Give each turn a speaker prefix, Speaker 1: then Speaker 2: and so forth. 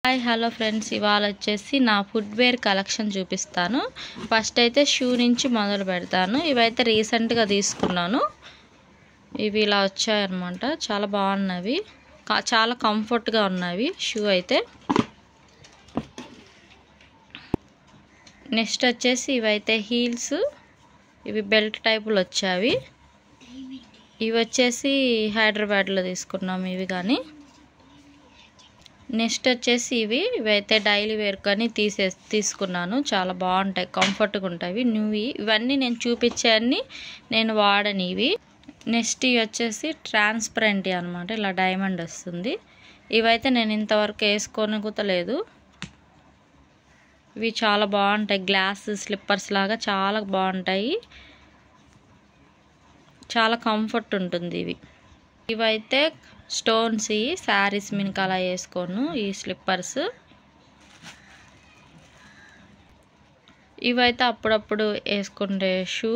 Speaker 1: Hi hello friends, ఇవాళ వచ్చేసి నా ఫుట్వేర్ కలెక్షన్ చూపిస్తాను. ఫస్ట్ అయితే షూ నుంచి మొదలు పెడతాను. ఇవైతే రీసెంట్గా తీసుకున్నాను. ఇవి ఇలా వచ్చాయన్నమాట. చాలా బాగున్నవి, చాలా కంఫర్ట్గా ఉన్నవి షూ అయితే. నెక్స్ట్ వచ్చేసి ఇవైతే హీల్స్, ఇవి బెల్ట్ టైపులు వచ్చావి. ఇవి వచ్చేసి హైదరాబాద్లో తీసుకున్నాము ఇవి. కానీ నెక్స్ట్ వచ్చేసి ఇవైతే డైలీ వేర్ కానీ తీసుకున్నాను. చాలా బాగుంటాయి, కంఫర్ట్గా ఉంటాయి. ఇవన్నీ నేను చూపించేవన్నీ నేను వాడని ఇవి. నెక్స్ట్ ఇవి వచ్చేసి ట్రాన్స్పరెంట్ అనమాట, ఇలా డైమండ్ వస్తుంది. ఇవైతే నేను ఇంతవరకు వేసుకొని కూతలేదు. ఇవి చాలా బాగుంటాయి, గ్లాస్ స్లిప్పర్స్ లాగా చాలా బాగుంటాయి, చాలా కంఫర్ట్ ఉంటుంది ఇవి. ఇవైతే స్టోన్స్, ఈ శారీస్ మీదకి అలా వేసుకోను ఈ స్లిప్పర్స్. ఇవైతే అప్పుడప్పుడు వేసుకుంటే షూ.